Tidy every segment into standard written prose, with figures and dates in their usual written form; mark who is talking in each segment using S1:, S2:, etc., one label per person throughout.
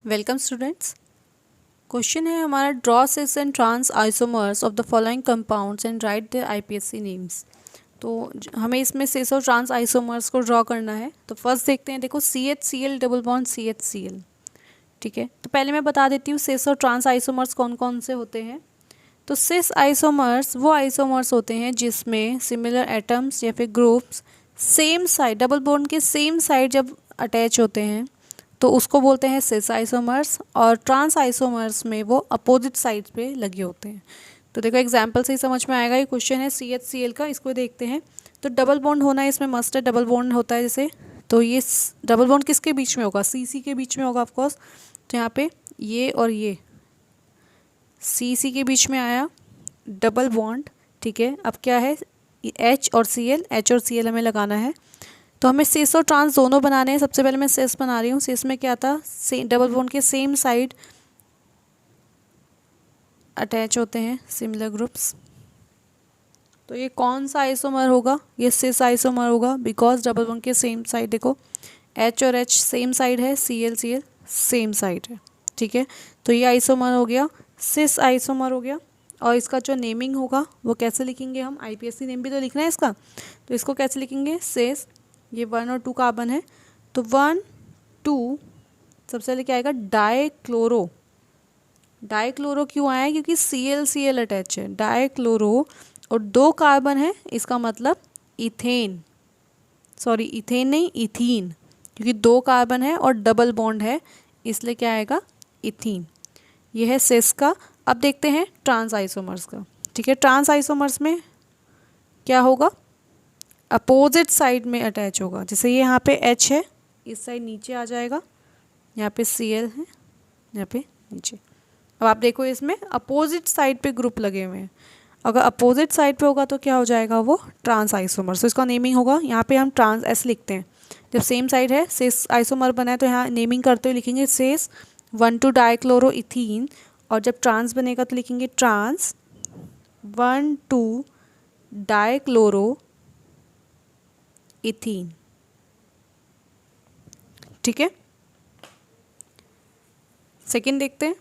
S1: Welcome students. Question है हमारा, draw cis and trans isomers of the following compounds and write the IPSC names. तो हमें इसमें सिस और ट्रांस आइसोमर्स को ड्रॉ करना है। तो फर्स्ट देखते हैं, देखो CHCl डबल बॉन्ड CHCl। ठीक है, तो पहले मैं बता देती हूँ सिस और ट्रांस आइसोमर्स कौन कौन से होते हैं। तो सिस आइसोमर्स वो आइसोमर्स होते हैं जिसमें सिमिलर एटम्स या फिर groups same side, double bond के सेम साइड जब अटैच होते हैं तो उसको बोलते हैं सिस आइसोमर्स। और ट्रांस आइसोमर्स में वो अपोजिट साइड पे लगे होते हैं। तो देखो एग्जांपल से ही समझ में आएगा। ये क्वेश्चन है CHCl का, इसको देखते हैं। तो डबल बॉन्ड होना है इसमें मस्ट है, डबल बॉन्ड होता है जैसे। तो ये डबल बॉन्ड किसके बीच में होगा? CC के बीच में होगा ऑफकोर्स। तो यहाँ पे ये और ये CC के बीच में आया डबल बॉन्ड। ठीक है, अब क्या है, H और Cl हमें लगाना है। तो हमें सिस और ट्रांस दोनों बनाने हैं। सबसे पहले मैं सिस बना रही हूँ। सिस में क्या था, डबल बॉन्ड के सेम साइड अटैच होते हैं सिमिलर ग्रुप्स। तो ये कौन सा आइसोमर होगा? ये सिस आइसोमर होगा, बिकॉज डबल बॉन्ड के सेम साइड, देखो H और H सेम साइड है, Cl सेम साइड है। ठीक है, तो ये आइसोमर हो गया, सिस आइसोमर हो गया। और इसका जो नेमिंग होगा वो कैसे लिखेंगे हम? आईपीएससी नेम भी तो लिखना है इसका। तो इसको कैसे लिखेंगे? सिस, ये 1 और 2 कार्बन है, तो 1 2 सबसे पहले क्या आएगा? डाइक्लोरो। डाइक्लोरो क्यों आया है? क्योंकि Cl अटैच है, डाइक्लोरो। और 2 कार्बन है, इसका मतलब इथेन, सॉरी इथेन नहीं, इथीन, क्योंकि 2 कार्बन है और डबल बॉन्ड है, इसलिए क्या आएगा? इथीन। ये है सिस का। अब देखते हैं ट्रांस आइसोमर्स का। ठीक है, ट्रांस आइसोमर्स में क्या होगा? अपोजिट साइड में अटैच होगा। जैसे ये यहाँ पे H है, इस साइड नीचे आ जाएगा, यहाँ पे Cl है, यहाँ पे नीचे। अब आप देखो इसमें अपोजिट साइड पे ग्रुप लगे हुए हैं। अगर अपोजिट साइड पे होगा तो क्या हो जाएगा? वो ट्रांस आइसोमर। तो इसका नेमिंग होगा, यहाँ पे हम ट्रांस ऐसे लिखते हैं। जब सेम साइड है, सिस आइसोमर बना है, तो यहाँ नेमिंग करते हुए लिखेंगे सिस 1 2 डाइक्लोरो इथीन। और जब ट्रांस बनेगा तो लिखेंगे ट्रांस 1 2 डाइक्लोरो इथीन। ठीक है, सेकंड देखते हैं।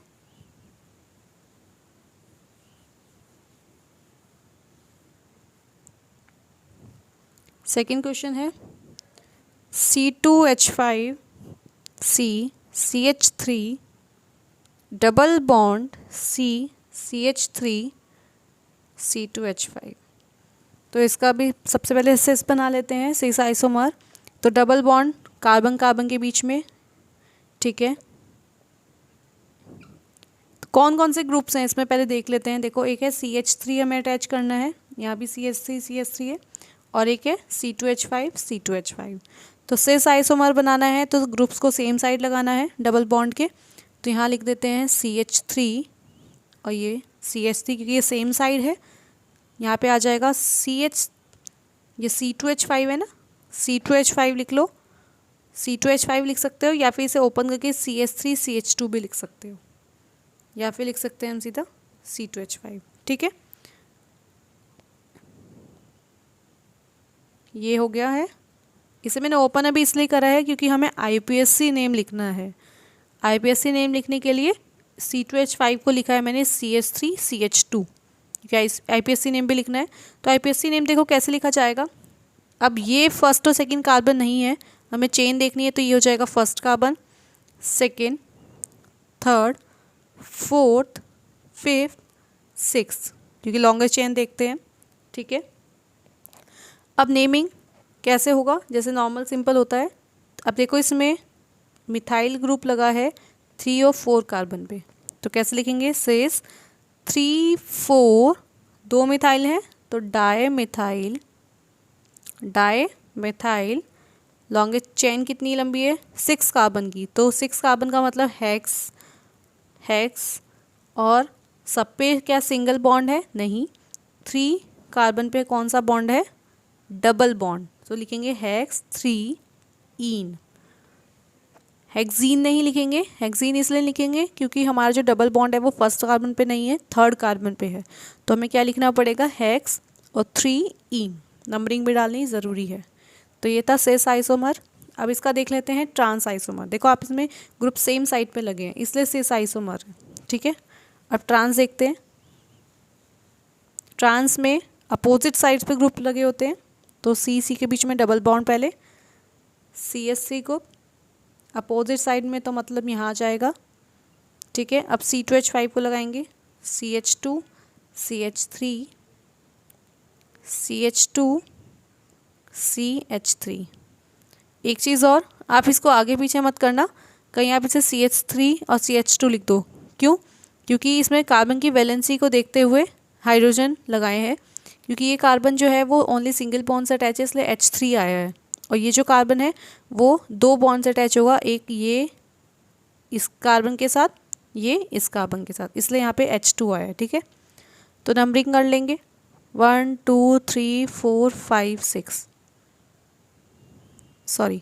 S1: सेकंड क्वेश्चन है, C2H5C CH3 double bond CH3 C2H5। तो इसका भी सबसे पहले सिस बना लेते हैं, सिस आइसोमर। तो डबल बॉन्ड कार्बन कार्बन के बीच में। ठीक है, तो कौन कौन से ग्रुप्स हैं इसमें पहले देख लेते हैं। देखो एक है CH3 हमें अटैच करना है, यहाँ भी CH3 है, और एक है C2H5। तो सिस आइसोमर बनाना है तो ग्रुप्स को सेम साइड लगाना है डबल बॉन्ड के। तो यहाँ लिख देते हैं CH3 और ये CH3, क्योंकि ये सेम साइड है। यहाँ पे आ जाएगा CH, ये C2H5 है ना, C2H5 लिख लो। C2H5 लिख सकते हो, या फिर इसे ओपन करके CH3 CH2 भी लिख सकते हो, या फिर लिख सकते हैं हम सीधा C2H5। ठीक है, ये हो गया है। इसे मैंने ओपन अभी इसलिए करा है क्योंकि हमें आईपीएससी नेम लिखना है। आईपीएससी नेम लिखने के लिए C2H5 को लिखा है मैंने CH3 CH2, क्योंकि आईपीएससी नेम भी लिखना है। तो आईपीएससी नेम देखो कैसे लिखा जाएगा। अब ये फर्स्ट और सेकंड कार्बन नहीं है, हमें चेन देखनी है। तो ये हो जाएगा first carbon, second, third, fourth, fifth, sixth, क्योंकि लॉन्गेस्ट चेन देखते हैं। ठीक है, अब नेमिंग कैसे होगा? जैसे नॉर्मल सिंपल होता है। अब देखो इसमें मिथाइल ग्रुप लगा है 3 और 4 कार्बन पे, तो कैसे लिखेंगे? सिस 3 4, 2 मिथाइल हैं तो डाई मिथाइल। लॉन्गेस्ट चेन कितनी लंबी है? 6 कार्बन की। तो 6 कार्बन का मतलब हेक्स। और सब पे क्या सिंगल बॉन्ड है? नहीं। 3 कार्बन पे कौन सा बॉन्ड है? Double bond. तो लिखेंगे हेक्स 3 ईन। हेक्सीन नहीं लिखेंगे, हेक्सीन इसलिए लिखेंगे क्योंकि हमारा जो डबल बॉन्ड है वो फर्स्ट कार्बन पे नहीं है, थर्ड कार्बन पे है। तो हमें क्या लिखना पड़ेगा? हेक्स और 3 ईन। नंबरिंग भी डालनी ज़रूरी है। तो ये था सिस आइसोमर। अब इसका देख लेते हैं ट्रांस आइसोमर। देखो आप इसमें ग्रुप सेम साइड पे लगे हैं इसलिए सिस आइसोमर है, ठीक है। अब ट्रांस देखते हैं। ट्रांस में अपोजिट साइड्स पे ग्रुप लगे होते हैं, तो सी सी के बीच में डबल बॉन्ड पहले, CH3 ग्रुप अपोजिट साइड में, तो मतलब यहाँ आ जाएगा, ठीक है। अब C2H5 को लगाएंगे, CH2 CH3 CH2 CH3। एक चीज़ और, आप इसको आगे पीछे मत करना, कहीं आप इसे CH3 और CH2 लिख दो। क्यों? क्योंकि इसमें कार्बन की वैलेंसी को देखते हुए हाइड्रोजन लगाए हैं, क्योंकि ये कार्बन जो है वो ओनली सिंगल बॉन्ड से अटैच है इसलिए H3 आया है, और ये जो कार्बन है वो 2 बॉन्ड से अटैच होगा, एक ये इस कार्बन के साथ, ये इस कार्बन के साथ, इसलिए यहाँ पे H2 आया है, ठीक है। तो नंबरिंग कर लेंगे 1 2 3 4 5 6, सॉरी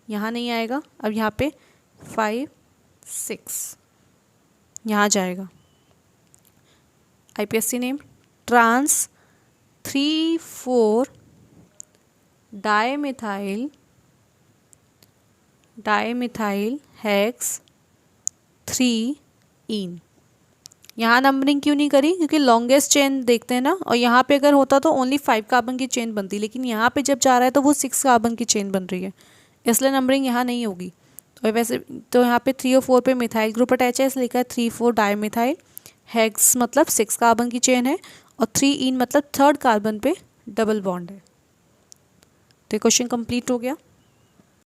S1: यहाँ नहीं आएगा, अब यहाँ पे 5 6 यहाँ जाएगा। IPSC name trans 3,4 dimethyl hex 3 ene. यहाँ नंबरिंग क्यों नहीं करी? क्योंकि लॉन्गेस्ट चेन देखते हैं ना, और यहाँ पे अगर होता तो ओनली 5 कार्बन की चेन बनती, लेकिन यहाँ पे जब जा रहा है तो वो 6 कार्बन की चेन बन रही है, इसलिए नंबरिंग यहाँ नहीं होगी। तो वैसे तो यहाँ पे 3 और 4 पे मिथाइल ग्रुप अटैच है, इसलिए लिखा है 3,4 डाइमिथाइल हेक्स, मतलब 6 कार्बन की चेन है, और 3 इन मतलब 3rd कार्बन पे डबल बॉन्ड है। तो क्वेश्चन कंप्लीट हो गया।